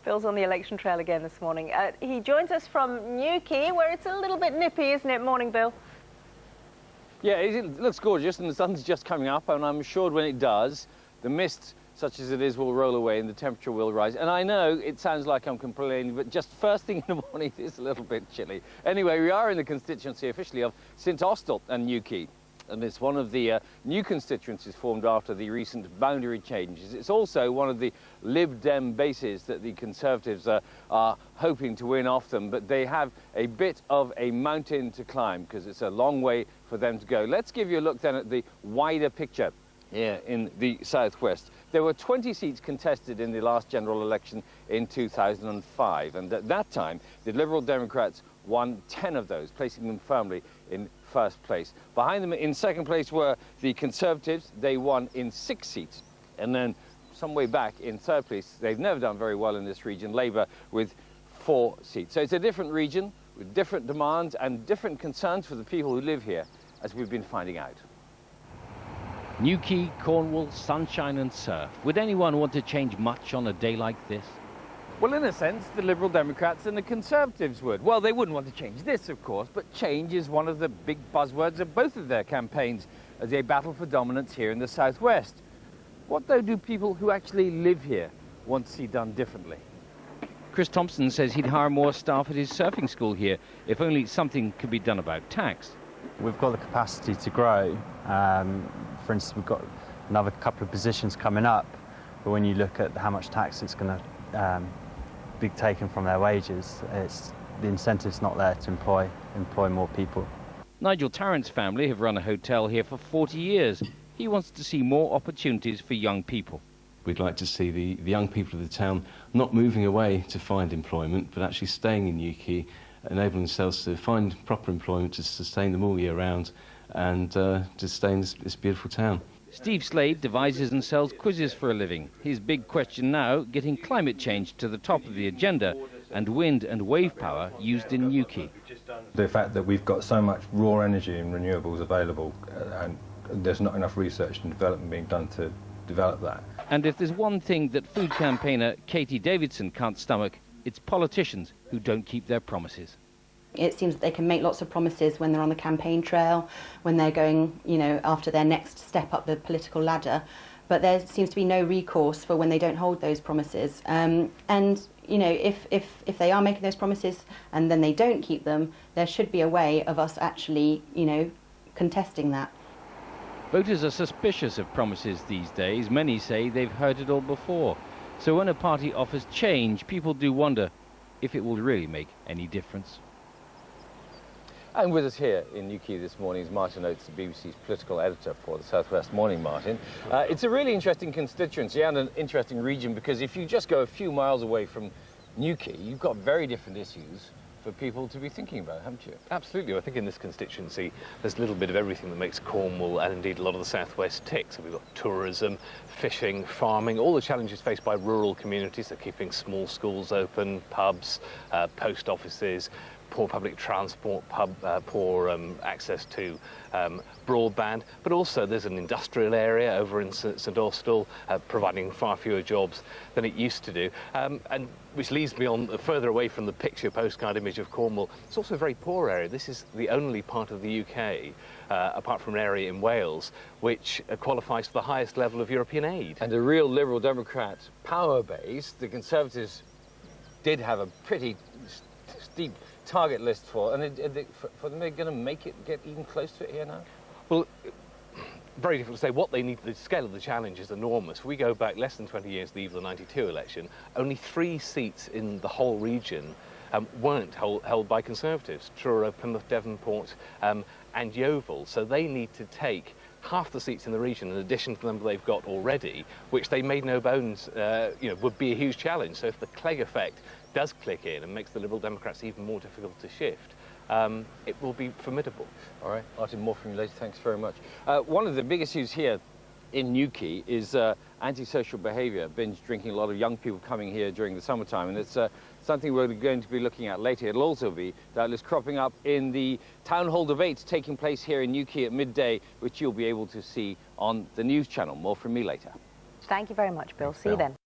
Bill's on the election trail again this morning. He joins us from Newquay, where it's a little bit nippy, isn't it? Morning, Bill. Yeah, it looks gorgeous and the sun's just coming up, and I'm assured when it does, the mist, such as it is, will roll away and the temperature will rise. And I know it sounds like I'm complaining, but just first thing in the morning it is a little bit chilly. Anyway, we are in the constituency officially of St Austell and Newquay. And it's one of the new constituencies formed after the recent boundary changes. It's also one of the Lib Dem bases that the Conservatives are hoping to win off them, but they have a bit of a mountain to climb because it's a long way for them to go. Let's give you a look then at the wider picture here in the southwest. There were 20 seats contested in the last general election in 2005, and at that time the Liberal Democrats won 10 of those, placing them firmly in first place. Behind them in second place were the Conservatives. They won in 6 seats. And then some way back in third place, they've never done very well in this region, Labour with 4 seats. So it's a different region with different demands and different concerns for the people who live here, as we've been finding out. Newquay, Cornwall, sunshine and surf. Would anyone want to change much on a day like this? Well, in a sense, the Liberal Democrats and the Conservatives would. Well, they wouldn't want to change this, of course, but change is one of the big buzzwords of both of their campaigns as they battle for dominance here in the southwest. What, though, do people who actually live here want to see done differently? Chris Thomson says he'd hire more staff at his surfing school here if only something could be done about tax. We've got the capacity to grow. For instance, we've got another couple of positions coming up, but when you look at how much tax it's going to be taken from their wages, the incentive's not there to employ more people. Nigel Tarrant's family have run a hotel here for 40 years. He wants to see more opportunities for young people. We'd like to see the young people of the town not moving away to find employment, but actually staying in Newquay, enabling themselves to find proper employment to sustain them all year round and to stay in this beautiful town. Steve Slade devises and sells quizzes for a living. His big question now, getting climate change to the top of the agenda and wind and wave power used in Newquay. The fact that we've got so much raw energy and renewables available and there's not enough research and development being done to develop that. And if there's one thing that food campaigner Katie Davidson can't stomach, it's politicians who don't keep their promises. It seems that they can make lots of promises when they're on the campaign trail, when they're going, after their next step up the political ladder, but there seems to be no recourse for when they don't hold those promises. If they are making those promises and then they don't keep them, there should be a way of us actually, contesting that. Voters are suspicious of promises these days. Many say they've heard it all before. So when a party offers change, people do wonder if it will really make any difference. And with us here in Newquay this morning is Martin Oates, the BBC's political editor for the South West. Morning, Martin. It's a really interesting constituency and an interesting region because if you just go a few miles away from Newquay, you've got very different issues for people to be thinking about, haven't you? Absolutely. I think in this constituency there's a little bit of everything that makes Cornwall and indeed a lot of the southwest tick. So we've got tourism, fishing, farming, all the challenges faced by rural communities, so keeping small schools open, pubs, post offices, poor public transport, poor access to broadband, but also there's an industrial area over in St Austell providing far fewer jobs than it used to do, and which leads me on further away from the picture postcard image of Cornwall. It's also a very poor area. This is the only part of the UK, apart from an area in Wales, which qualifies for the highest level of European aid. And a real Liberal Democrat power base. The Conservatives did have a pretty steep target list for them. They're going to make it get even close to it here now? Well, very difficult to say. What they need, the scale of the challenge is enormous. If we go back less than 20 years to the eve of the '92 election, only 3 seats in the whole region weren't held by Conservatives: Truro, Plymouth, Devonport and Yeovil. So they need to take half the seats in the region in addition to them they've got already, which they made no bones would be a huge challenge. So if the Clegg effect does click in and makes the Liberal Democrats even more difficult to shift, it will be formidable. All right, Martin, more from you later. Thanks very much. One of the big issues here in Newquay is antisocial behaviour, binge drinking, a lot of young people coming here during the summertime, and it's something we're going to be looking at later. It'll also be doubtless cropping up in the town hall debate taking place here in Newquay at midday, which you'll be able to see on the news channel. More from me later. Thank you very much, Bill. See you then.